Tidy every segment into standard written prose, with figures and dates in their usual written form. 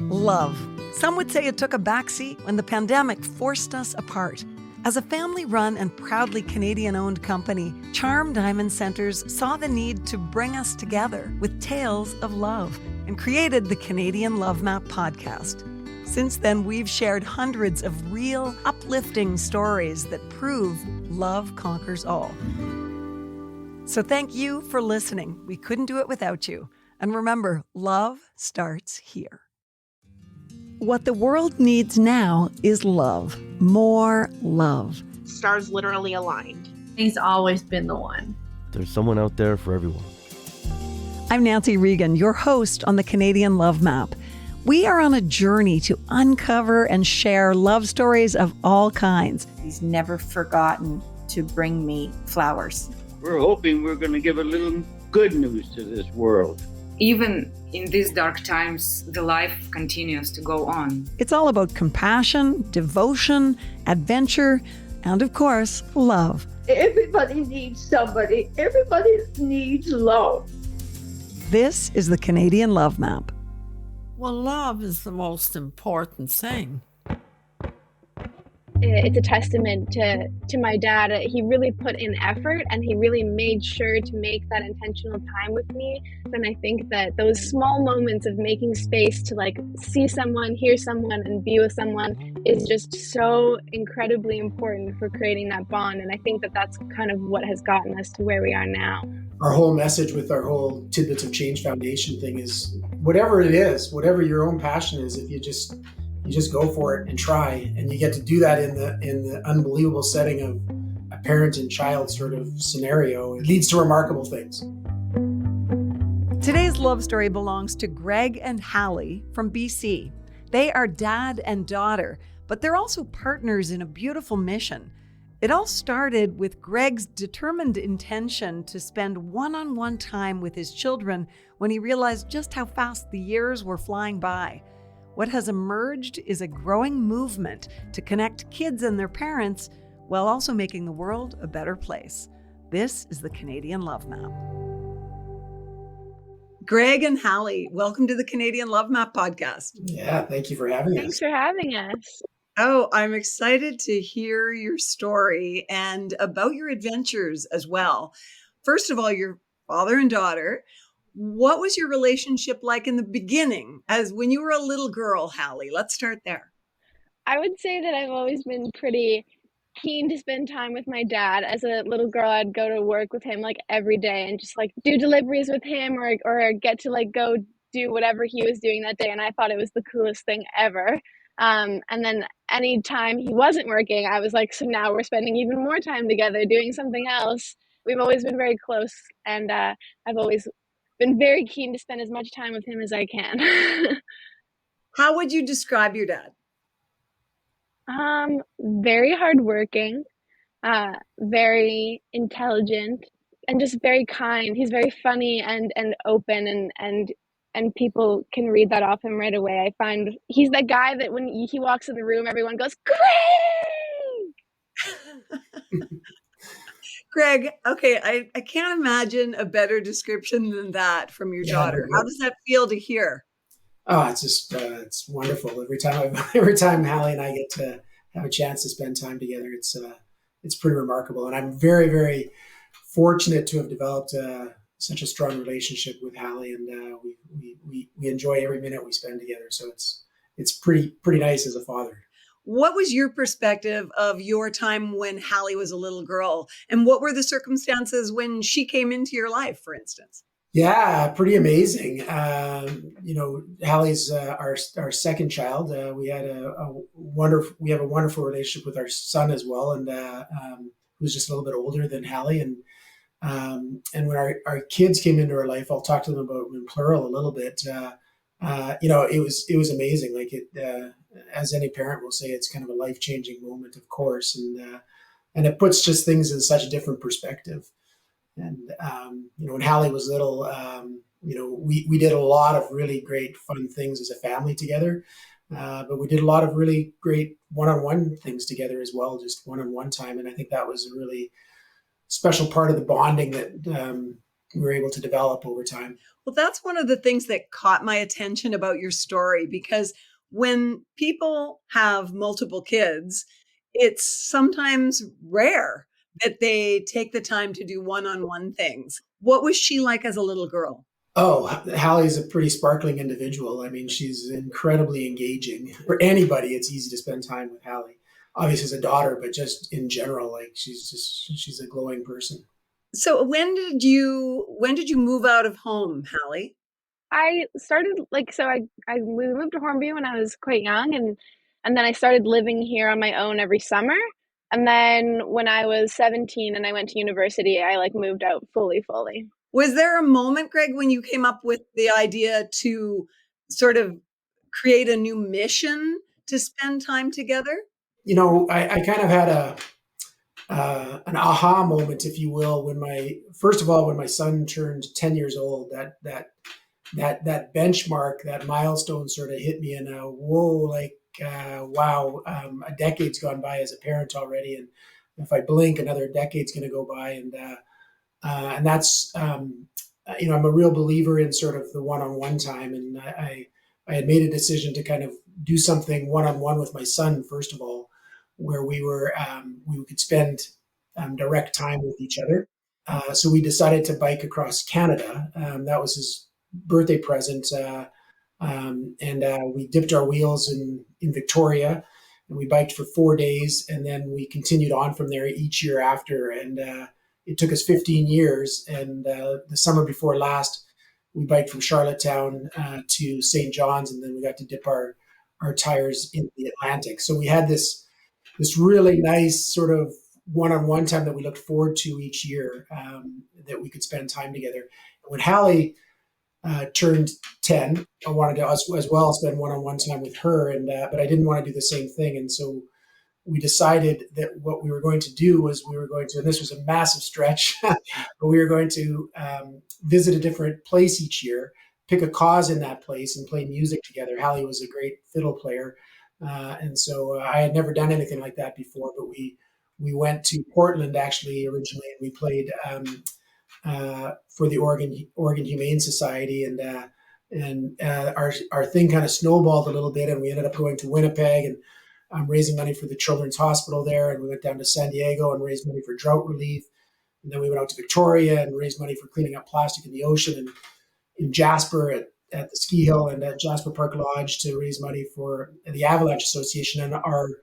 Love. Some would say it took a backseat when the pandemic forced us apart. As a family-run and proudly Canadian-owned company, Charm Diamond Centers saw the need to bring us together with tales of love and created the Canadian Love Map podcast. Since then, we've shared hundreds of real, uplifting stories that prove love conquers all. So thank you for listening. We couldn't do it without you. And remember, love starts here. What the world needs now is love. More love. Stars literally aligned. He's always been the one. There's someone out there for everyone. I'm Nancy Regan, your host on the Canadian Love Map. We are on a journey to uncover and share love stories of all kinds. He's never forgotten to bring me flowers. We're hoping we're going to give a little good news to this world. Even in these dark times, the life continues to go on. It's all about compassion, devotion, adventure, and of course, love. Everybody needs somebody. Everybody needs love. This is the Canadian Love Map. Well, love is the most important thing. It's a testament to my dad. He really put in effort and he really made sure to make that intentional time with me. And I think that those small moments of making space to like see someone, hear someone, and be with someone is just so incredibly important for creating that bond. And I think that that's kind of what has gotten us to where we are now. Our whole message with our whole Tidbits of Change Foundation thing is whatever it is, whatever your own passion is, if you just go for it and try, and you get to do that in the unbelievable setting of a parent and child sort of scenario. It leads to remarkable things. Today's love story belongs to Greg and Hali from BC. They are dad and daughter, but they're also partners in a beautiful mission. It all started with Greg's determined intention to spend one-on-one time with his children when he realized just how fast the years were flying by. What has emerged is a growing movement to connect kids and their parents while also making the world a better place. This is the Canadian Love Map. Greg and Hali, welcome to the Canadian Love Map podcast. Yeah, thank you for having us. Thanks for having us. Oh, I'm excited to hear your story and about your adventures as well. First of all, your father and daughter. What was your relationship like in the beginning, as when you were a little girl, Hali? Let's start there. I would say that I've always been pretty keen to spend time with my dad. As a little girl, I'd go to work with him like every day and just like do deliveries with him or get to like go do whatever he was doing that day. And I thought it was the coolest thing ever. And then anytime he wasn't working, I was like, so now we're spending even more time together doing something else. We've always been very close, and I've always been very keen to spend as much time with him as I can. How would you describe your dad? Very hardworking, very intelligent, and just very kind. He's very funny and open, and people can read that off him right away. I find he's that guy that when he walks in the room, everyone goes, Greg! Greg, okay, I can't imagine a better description than that from your daughter. How does that feel to hear? Oh, it's just it's wonderful. Every time Hali and I get to have a chance to spend time together, it's pretty remarkable. And I'm very, very fortunate to have developed such a strong relationship with Hali, and we enjoy every minute we spend together. So it's pretty nice as a father. What was your perspective of your time when Hali was a little girl? And what were the circumstances when she came into your life, for instance? Yeah, pretty amazing. Hallie's our second child. We have a wonderful relationship with our son as well, and who's just a little bit older than Hali. And when our kids came into our life, I'll talk to them about in plural a little bit. It was amazing. Like as any parent will say, it's kind of a life-changing moment, of course, and it puts just things in such a different perspective. And when Hali was little, we did a lot of really great fun things as a family together, but we did a lot of really great one-on-one things together as well, just one-on-one time. And I think that was a really special part of the bonding that we were able to develop over time. Well, that's one of the things that caught my attention about your story, because when people have multiple kids, it's sometimes rare that they take the time to do one-on-one things. What was she like as a little girl? Oh, Hallie's a pretty sparkling individual. I mean, she's incredibly engaging. For anybody, it's easy to spend time with Hallie. Obviously as a daughter, but just in general, like she's a glowing person. So when did you move out of home, Hallie? I started we moved to Hornby when I was quite young, and then I started living here on my own every summer. And then when I was 17 and I went to university, I moved out fully. Was there a moment, Greg, when you came up with the idea to sort of create a new mission to spend time together? I kind of had an aha moment, if you will, when my son turned 10 years old. That benchmark, that milestone sort of hit me in a whoa, wow, a decade's gone by as a parent already, and if I blink, another decade's going to go by, and that's I'm a real believer in sort of the one-on-one time, and I had made a decision to kind of do something one-on-one with my son first of all, where we could spend direct time with each other. So we decided to bike across Canada. That was his birthday present, and we dipped our wheels in Victoria, and we biked for 4 days, and then we continued on from there each year after. And it took us 15 years. And the summer before last, we biked from Charlottetown to St. John's, and then we got to dip our tires in the Atlantic. So we had this really nice sort of one-on-one time that we looked forward to each year, that we could spend time together. And when Hallie turned 10, I wanted to as well spend one-on-one time with her, but I didn't want to do the same thing. And so we decided that what we were going to do was and this was a massive stretch, but we were going to visit a different place each year, pick a cause in that place, and play music together. Hallie was a great fiddle player. And so I had never done anything like that before, but we went to Portland actually originally, and we played for the Oregon Humane Society, and our thing kind of snowballed a little bit, and we ended up going to Winnipeg and raising money for the Children's Hospital there, and we went down to San Diego and raised money for drought relief, and then we went out to Victoria and raised money for cleaning up plastic in the ocean, and in Jasper at the ski hill and at Jasper Park Lodge to raise money for the Avalanche Association. And our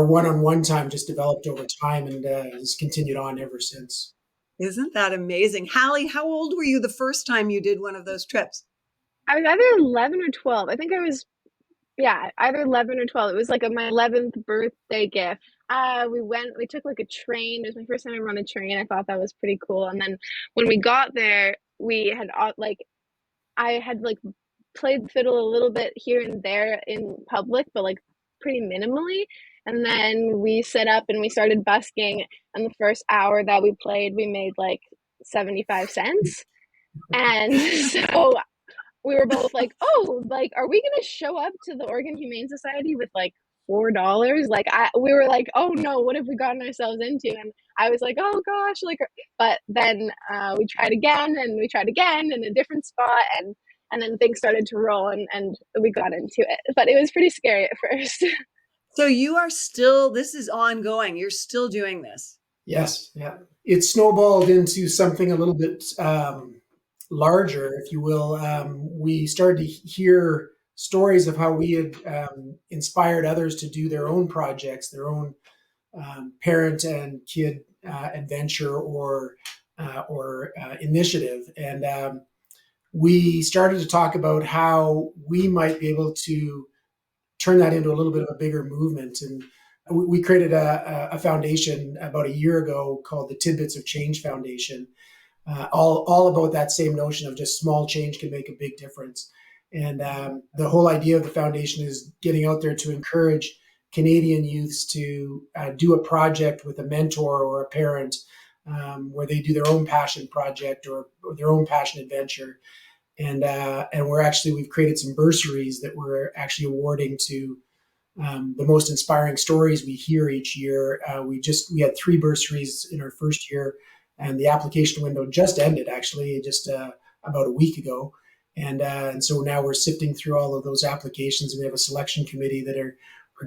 one-on-one time just developed over time, and has continued on ever since. Isn't that amazing? Hallie, how old were you the first time you did one of those trips? I was either 11 or 12. I think I was, either 11 or 12. It was my 11th birthday gift. We took a train. It was my first time ever on a train. I thought that was pretty cool. And then when we got there, we had I had played the fiddle a little bit here and there in public, but pretty minimally. And then we set up and we started busking. And the first hour that we played, we made 75 cents. And so we were both are we going to show up to the Oregon Humane Society with $4? We were oh no, what have we gotten ourselves into? And I was oh gosh, but then we tried again in a different spot, and then things started to roll, and we got into it. But it was pretty scary at first. So this is ongoing. You're still doing this. Yes. Yeah. It snowballed into something a little bit larger, if you will. We started to hear stories of how we had inspired others to do their own projects, their own parent and kid adventure or initiative. And we started to talk about how we might be able to turn that into a little bit of a bigger movement. And we created a foundation about a year ago called the Tidbits of Change Foundation, all about that same notion of just small change can make a big difference. And the whole idea of the foundation is getting out there to encourage Canadian youths to do a project with a mentor or a parent, where they do their own passion project or their own passion adventure. And we've created some bursaries that we're actually awarding to the most inspiring stories we hear each year. We had 3 bursaries in our first year, And the application window just ended, actually, just about a week ago. And so now we're sifting through all of those applications, and we have a selection committee that are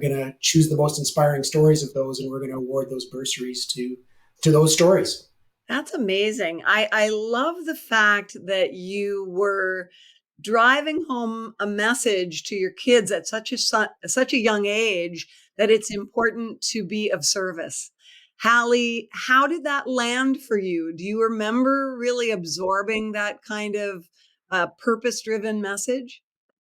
going to choose the most inspiring stories of those, and we're going to award those bursaries to those stories. That's amazing. I love the fact that you were driving home a message to your kids at such a young age that it's important to be of service. Hali, how did that land for you? Do you remember really absorbing that kind of purpose-driven message?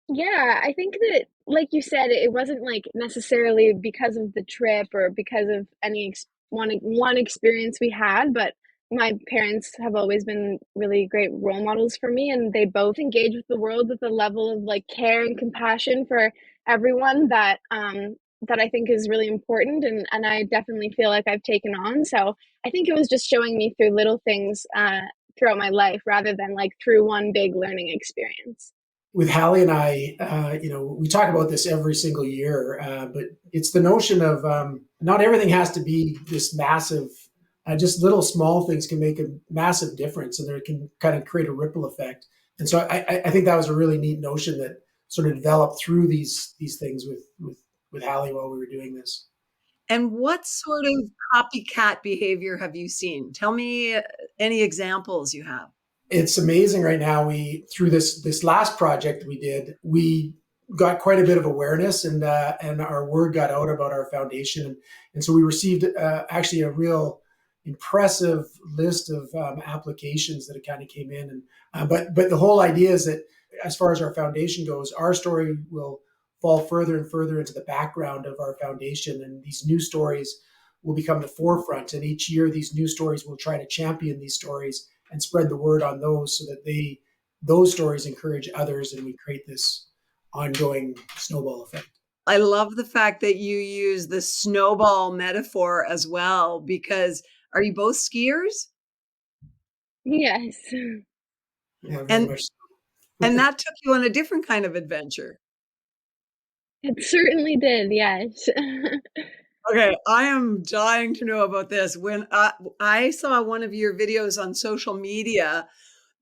Yeah, I think that, like you said, it wasn't like necessarily because of the trip or because of any one experience we had, but my parents have always been really great role models for me, and they both engage with the world with a level of like care and compassion for everyone that I think is really important, and I definitely feel like I've taken on. So I think it was just showing me through little things throughout my life rather than like through one big learning experience. With Hali and I, we talk about this every single year, but it's the notion of not everything has to be this massive. Just little small things can make a massive difference, and they can kind of create a ripple effect. And so I think that was a really neat notion that sort of developed through these things with Hali while we were doing this. And what sort of copycat behavior have you seen? Tell me any examples you have. It's amazing right now. We through this last project we did, we got quite a bit of awareness, and our word got out about our foundation, and so we received actually a real impressive list of applications that kind of came in. And but the whole idea is that as far as our foundation goes, our story will fall further and further into the background of our foundation, and these new stories will become the forefront. And each year, these new stories will try to champion these stories and spread the word on those, so that those stories encourage others, and we create this ongoing snowball effect. I love the fact that you use the snowball metaphor as well, because are you both skiers? Yes. Yeah, very And much so. and that took you on a different kind of adventure. It certainly did, yes. Okay, I am dying to know about this. When I saw one of your videos on social media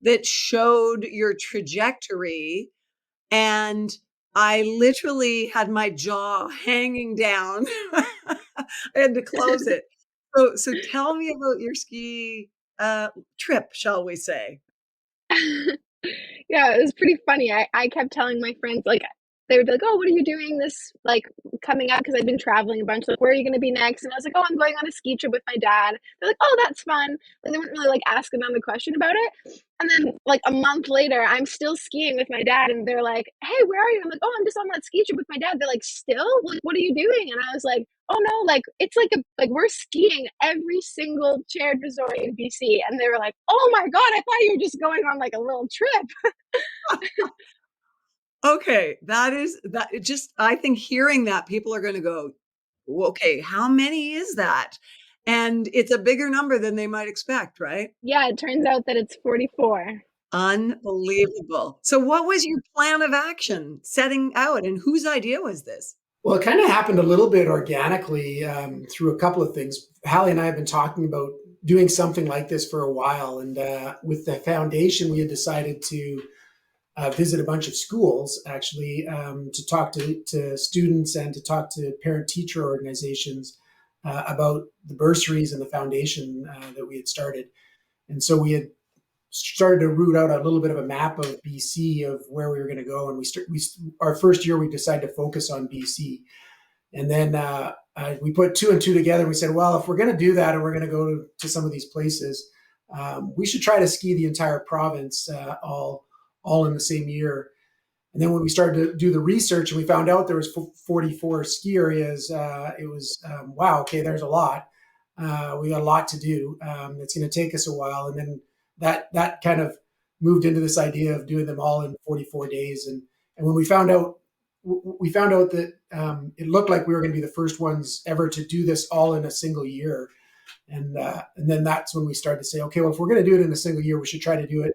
that showed your trajectory, and I literally had my jaw hanging down. I had to close it. So tell me about your ski trip, shall we say? Yeah, it was pretty funny. I kept telling my friends, like, they would be like, "Oh, what are you doing this, like, coming up?" Because I'd been traveling a bunch. Like, "Where are you going to be next?" And I was like, "Oh, I'm going on a ski trip with my dad." They're like, "Oh, that's fun." But they wouldn't really like ask another question about it. And then, like a month later, I'm still skiing with my dad, and they're like, "Hey, where are you?" I'm like, "Oh, I'm just on that ski trip with my dad." They're like, "Still? Like, what are you doing?" And I was like, "Oh no, like it's like we're skiing every single shared resort in BC." And they were like, "Oh my God, I thought you were just going on like a little trip." Okay, that it just I think hearing that people are going to go, okay, how many is that? And it's a bigger number than they might expect, right? Yeah, it turns out that it's 44. Unbelievable. So what was your plan of action setting out, and whose idea was this? Well, it kind of happened a little bit organically through a couple of things. Hali and I have been talking about doing something like this for a while, and with the foundation, we had decided to visit a bunch of schools, actually, to talk to students and to talk to parent-teacher organizations about the bursaries and the foundation that we had started. And so we had started to root out a little bit of a map of BC of where we were going to go. And our first year, we decided to focus on BC. And then we put two and two together. And we said, well, if we're going to do that and we're going to go to some of these places, we should try to ski the entire province all in the same year. And then when we started to do the research and we found out there was 44 ski areas, it was, wow, okay, there's a lot. We got a lot to do. It's going to take us a while. And then that kind of moved into this idea of doing them all in 44 days. And when we found out that it looked like we were going to be the first ones ever to do this all in a single year. And then that's when we started to say, okay, well, if we're going to do it in a single year, we should try to do it,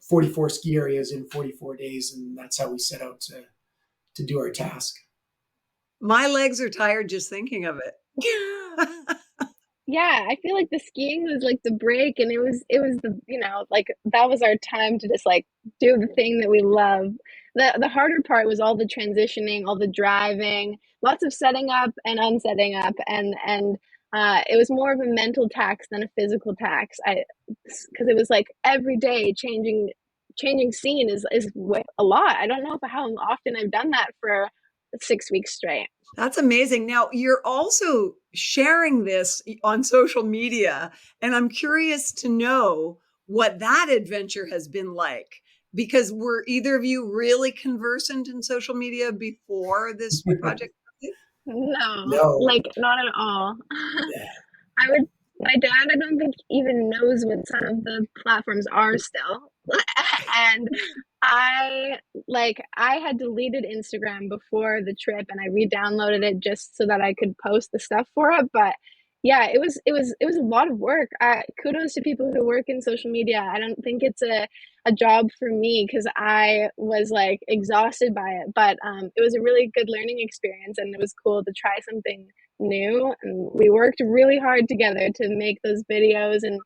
44 ski areas in 44 days. And that's how we set out to do our task. My legs are tired just thinking of it. Yeah, I feel like the skiing was like the break, and it was the, like that was our time to just like do the thing that we love. The harder part was all the transitioning, all the driving, lots of setting up and unsetting up, and it was more of a mental tax than a physical tax. Because it was like every day changing scene is a lot. I don't know how often I've done that for 6 weeks straight. That's amazing. Now, you're also sharing this on social media, and I'm curious to know what that adventure has been like. Because were either of you really conversant in social media before this project started? No, No. like not at all. Yeah. I would, my dad, I don't think even knows what some of the platforms are still. And I had deleted Instagram before the trip and I re-downloaded it just so that I could post the stuff for it. But yeah, it was a lot of work. Kudos to people who work in social media. I don't think it's a job for me because I was like exhausted by it. But it was a really good learning experience and it was cool to try something new, and we worked really hard together to make those videos and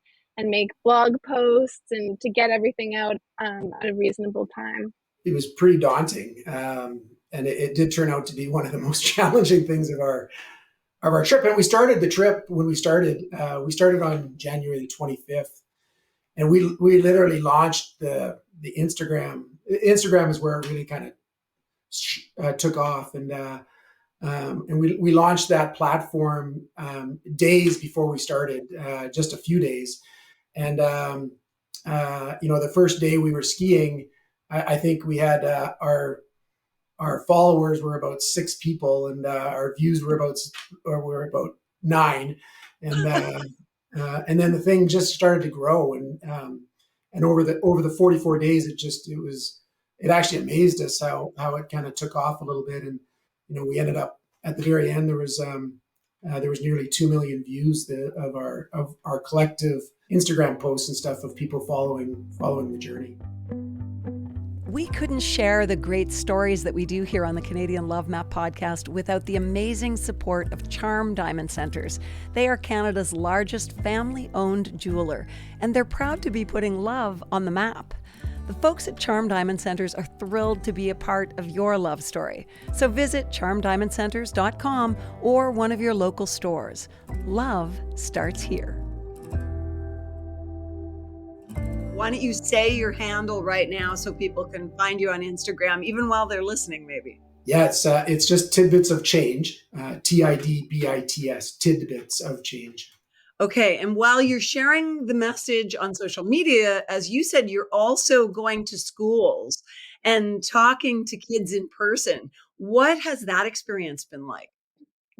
make blog posts and to get everything out at a reasonable time. It was pretty daunting, and it did turn out to be one of the most challenging things of our trip. And we started the trip when we started. We started on January the 25th, and we literally launched the Instagram. Instagram is where it really kind of took off, and we launched that platform days before we started, just a few days. And the first day we were skiing, I think we had our followers were about 6 people, and our views were about 9, and then the thing just started to grow, and over the 44 days, it actually amazed us how it kind of took off a little bit, and we ended up at the very end there was nearly 2 million views of our collective Instagram posts and stuff of people following the journey. We couldn't share the great stories that we do here on the Canadian Love Map podcast without the amazing support of Charm Diamond Centers. They are Canada's largest family-owned jeweler, and they're proud to be putting love on the map. The folks at Charm Diamond Centers are thrilled to be a part of your love story. So visit charmdiamondcenters.com or one of your local stores. Love starts here. Why don't you say your handle right now so people can find you on Instagram, even while they're listening, maybe? Yeah, it's just Tidbits of Change, TIDBITS, Tidbits of Change. Okay, and while you're sharing the message on social media, as you said, you're also going to schools and talking to kids in person. What has that experience been like?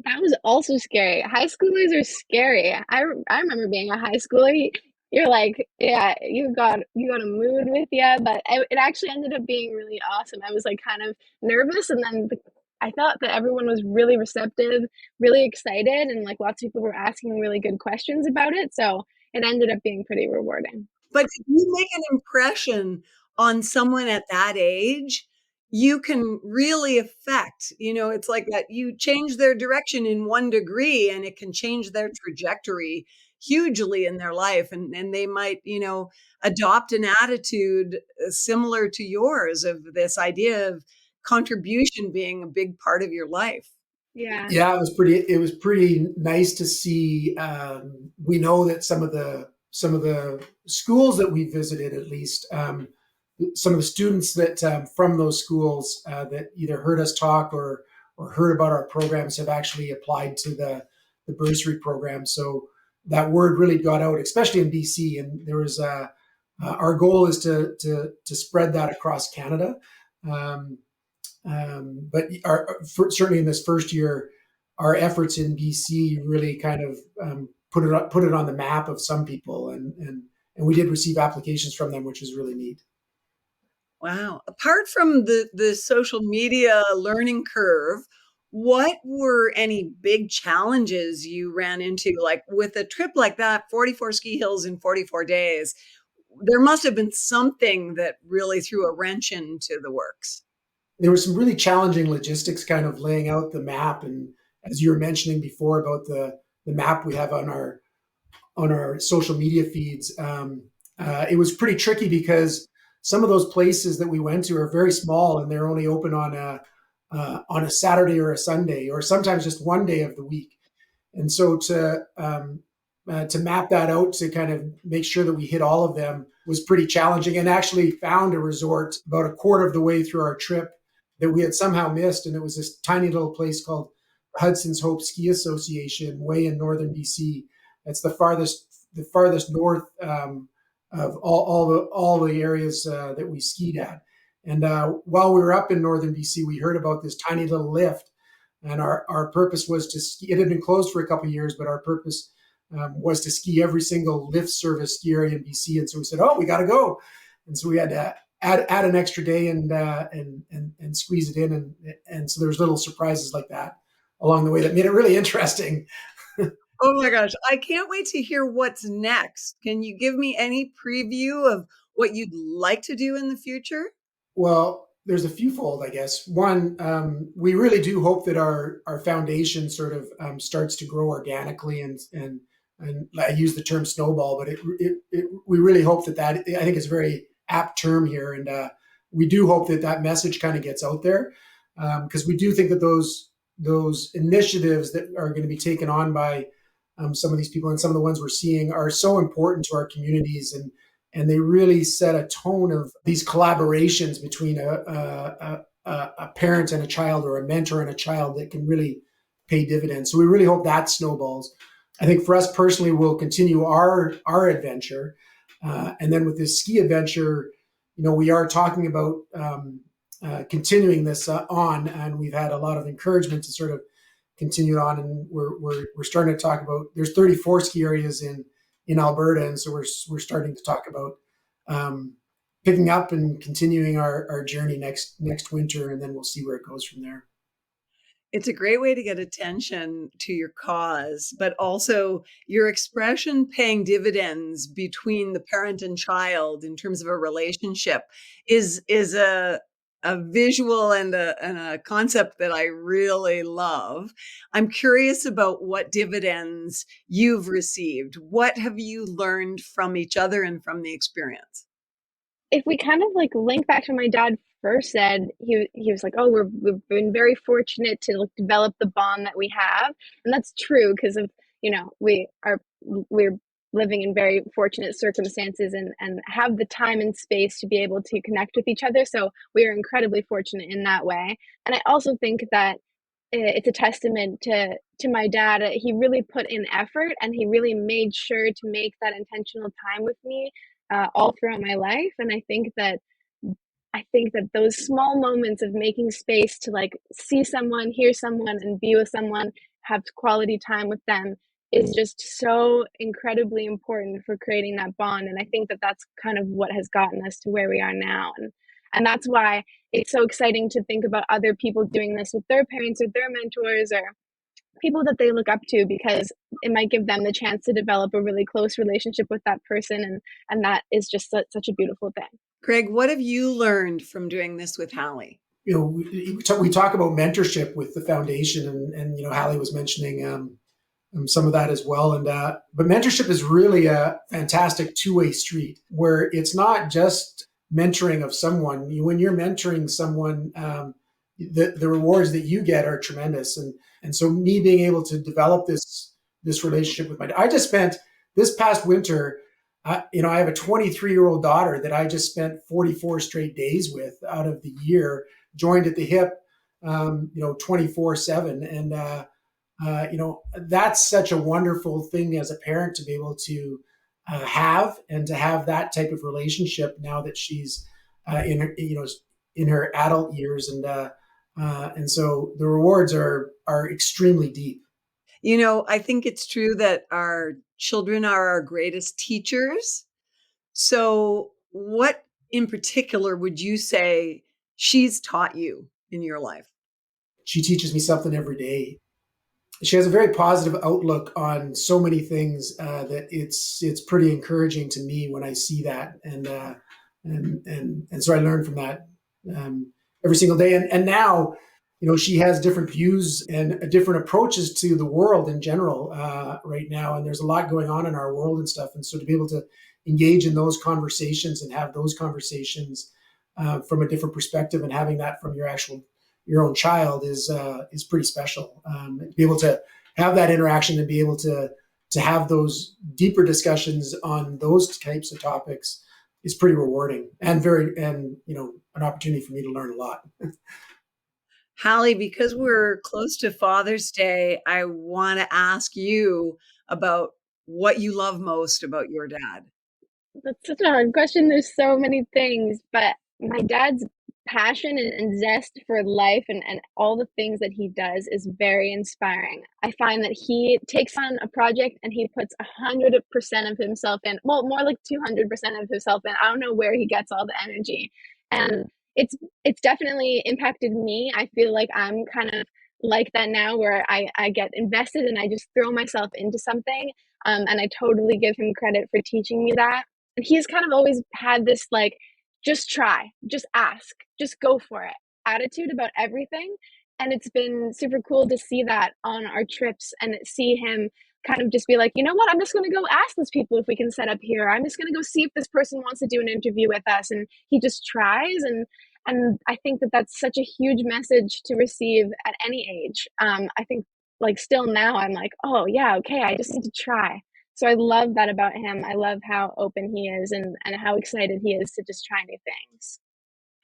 That was also scary. High schoolers are scary. I remember being a high schooler. You're like, yeah, you got a mood with you, but it actually ended up being really awesome. I was like kind of nervous, and then I thought that everyone was really receptive, really excited, and like lots of people were asking really good questions about it. So it ended up being pretty rewarding. But if you make an impression on someone at that age, you can really affect, it's like that you change their direction in 1 degree and it can change their trajectory hugely in their life. And they might, adopt an attitude similar to yours of this idea of contribution being a big part of your life. Yeah. Yeah, it was pretty nice to see. We know that some of the schools that we visited, at least, some of the students that from those schools that either heard us talk or heard about our programs have actually applied to the bursary program. So that word really got out, especially in BC. And there was our goal is to spread that across Canada. But certainly in this first year, our efforts in BC really kind of put it on the map of some people, and we did receive applications from them, which is really neat. Wow. Apart from the social media learning curve, what were any big challenges you ran into? Like with a trip like that, 44 ski hills in 44 days, there must have been something that really threw a wrench into the works. There was some really challenging logistics kind of laying out the map. And as you were mentioning before about the map we have on our on our social media feeds. It was pretty tricky because some of those places that we went to are very small and they're only open on a Saturday or a Sunday, or sometimes just one day of the week. And so to map that out to kind of make sure that we hit all of them was pretty challenging, and actually found a resort about a quarter of the way through our trip that we had somehow missed. And it was this tiny little place called Hudson's Hope Ski Association way in northern BC. It's the farthest north of all the areas that we skied at. And while we were up in northern BC, we heard about this tiny little lift. And our purpose was to ski. It had been closed for a couple of years, but our purpose was to ski every single lift service ski area in BC. And so we said, "Oh, we got to go." And so we had to add an extra day and squeeze it in. And so there's little surprises like that along the way that made it really interesting. Oh my gosh, I can't wait to hear what's next. Can you give me any preview of what you'd like to do in the future? Well, there's a few fold, I guess. One, we really do hope that our foundation sort of starts to grow organically, and I use the term snowball, but we really hope that I think it's a very apt term here, and we do hope that message kind of gets out there, because we do think that those initiatives that are going to be taken on by some of these people and some of the ones we're seeing are so important to our communities, and they really set a tone of these collaborations between a parent and a child, or a mentor and a child, that can really pay dividends. So we really hope that snowballs. I think for us personally, we'll continue our adventure. And then with this ski adventure, we are talking about continuing this on, and we've had a lot of encouragement to sort of continue on. And we're starting to talk about, there's 34 ski areas in Alberta. And so we're starting to talk about picking up and continuing our journey next winter, and then we'll see where it goes from there. It's a great way to get attention to your cause, but also your expression paying dividends between the parent and child in terms of a relationship is a visual and a concept that I really love. I'm curious about what dividends you've received. What have you learned from each other and from the experience? If we kind of like link back to what my dad first said, he was like, "Oh, we've been very fortunate to like develop the bond that we have," and that's true because of we're living in very fortunate circumstances and have the time and space to be able to connect with each other. So we are incredibly fortunate in that way. And I also think that it's a testament to my dad. He really put in effort, and he really made sure to make that intentional time with me all throughout my life. And I think that those small moments of making space to like see someone, hear someone, and be with someone, have quality time with them, is just so incredibly important for creating that bond. And I think that that's kind of what has gotten us to where we are now. And that's why it's so exciting to think about other people doing this with their parents or their mentors or people that they look up to, because it might give them the chance to develop a really close relationship with that person. And that is just such a beautiful thing. Greg, what have you learned from doing this with Hali? We talk about mentorship with the foundation, and Hali was mentioning some of that as well. And but mentorship is really a fantastic two-way street, where it's not just mentoring of someone. When you're mentoring someone, the rewards that you get are tremendous. And so me being able to develop this relationship with I just spent this past winter, I have a 23-year-old daughter that I just spent 44 straight days with out of the year, joined at the hip, 24/7. And that's such a wonderful thing as a parent to be able to have, and to have that type of relationship now that she's in her adult years. And so the rewards are extremely deep. I think it's true that our children are our greatest teachers. So what in particular would you say she's taught you in your life? She teaches me something every day. She has a very positive outlook on so many things that it's pretty encouraging to me when I see that, and so I learn from that every single day. And now she has different views and different approaches to the world in general right now. And there's a lot going on in our world and stuff. And so to be able to engage in those conversations and have those conversations from a different perspective, and having that from your own child is pretty special. To be able to have that interaction and be able to have those deeper discussions on those types of topics is pretty rewarding and an opportunity for me to learn a lot. Hali, because we're close to Father's Day, I want to ask you about what you love most about your dad. That's such a hard question. There's so many things, but my dad's passion and zest for life and all the things that he does is very inspiring. I find that he takes on a project and he puts 100% of himself in, well, more like 200% of himself in. I don't know where he gets all the energy. And it's definitely impacted me. I feel like I'm kind of like that now, where I get invested and I just throw myself into something. And I totally give him credit for teaching me that. And he's kind of always had this like, just try, just ask, just go for it attitude about everything. And it's been super cool to see that on our trips and see him kind of just be like, you know what, I'm just going to go ask those people if we can set up here. I'm just going to go see if this person wants to do an interview with us. And he just tries. And I think that that's such a huge message to receive at any age. I think like still now I'm like, oh yeah, okay, I just need to try. So I love that about him. I love how open he is and how excited he is to just try new things.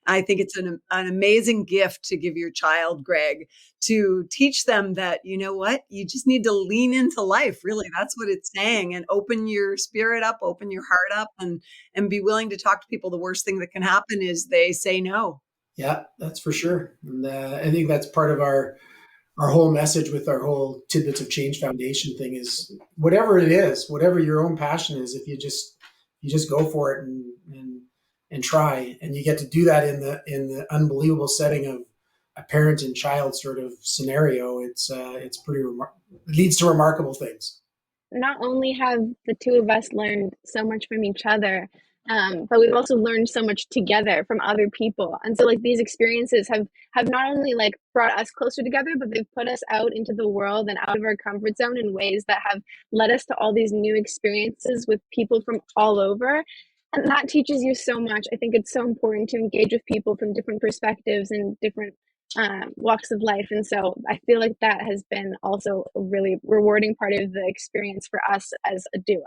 I think it's an amazing gift to give your child, Greg, to teach them that, you know what, you just need to lean into life. Really, that's what it's saying. And open your spirit up, open your heart up, and be willing to talk to people. The worst thing that can happen is they say no. Yeah, that's for sure. And I think that's part of our whole message with our whole Tidbits of Change Foundation thing is whatever it is, whatever your own passion is, if you just go for it and try, and you get to do that in the unbelievable setting of a parent and child sort of scenario, it's pretty it leads to remarkable things. Not only have the two of us learned so much from each other, but we've also learned so much together from other people. And so like these experiences have not only like brought us closer together, but they've put us out into the world and out of our comfort zone in ways that have led us to all these new experiences with people from all over. And that teaches you so much. I think it's so important to engage with people from different perspectives and different walks of life. And so I feel like that has been also a really rewarding part of the experience for us as a duo.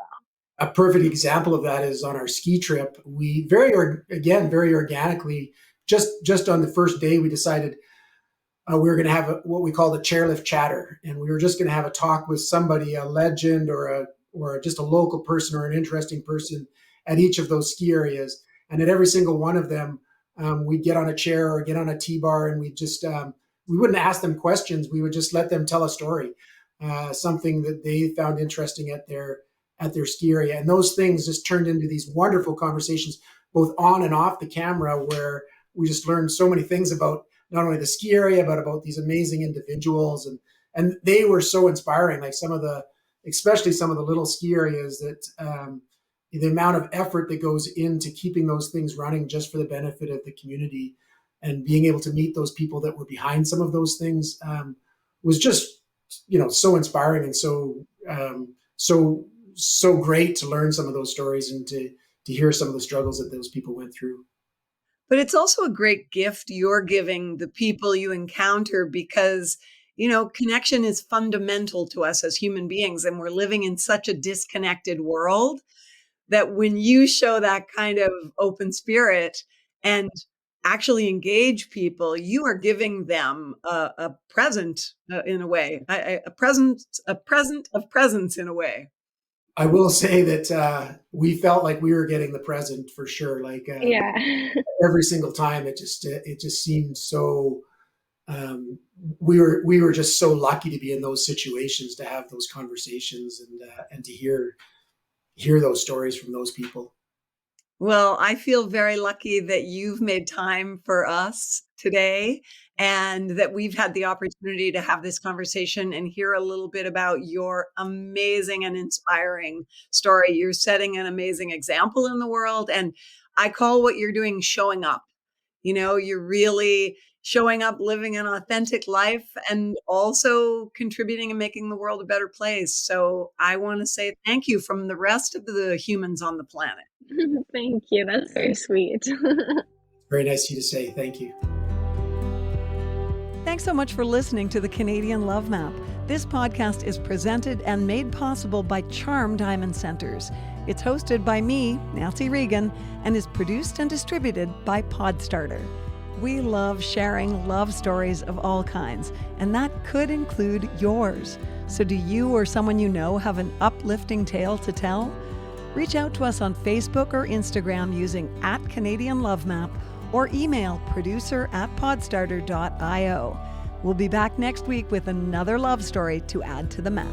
A perfect example of that is on our ski trip. We very organically, just on the first day, we decided we were going to have what we call the chairlift chatter, and we were just going to have a talk with somebody, a legend or just a local person or an interesting person at each of those ski areas. And at every single one of them, we'd get on a chair or get on a T-bar, and we wouldn't ask them questions. We would just let them tell a story, something that they found interesting at their ski area. And those things just turned into these wonderful conversations, both on and off the camera, where we just learned so many things about not only the ski area, but about these amazing individuals. And they were so inspiring, like especially some of the little ski areas that the amount of effort that goes into keeping those things running just for the benefit of the community, and being able to meet those people that were behind some of those things was just, so inspiring and so great to learn some of those stories and to hear some of the struggles that those people went through. But it's also a great gift you're giving the people you encounter because, connection is fundamental to us as human beings. And we're living in such a disconnected world that when you show that kind of open spirit and actually engage people, you are giving them a present in a way, a present of presence in a way. I will say that we felt like we were getting the present for sure. Like Yeah. every single time, it just seemed so. We were just so lucky to be in those situations, to have those conversations, and to hear those stories from those people. Well, I feel very lucky that you've made time for us today and that we've had the opportunity to have this conversation and hear a little bit about your amazing and inspiring story. You're setting an amazing example in the world. And I call what you're doing showing up. You're really showing up, living an authentic life, and also contributing and making the world a better place. So I want to say thank you from the rest of the humans on the planet. Thank you. That's very sweet. Very nice of you to say thank you. Thanks so much for listening to the Canadian Love Map. This podcast is presented and made possible by Charm Diamond Centers. It's hosted by me, Nancy Regan, and is produced and distributed by Podstarter. We love sharing love stories of all kinds, and that could include yours. So do you or someone you know have an uplifting tale to tell? Reach out to us on Facebook or Instagram using @CanadianLoveMap or email producer@podstarter.io. We'll be back next week with another love story to add to the map.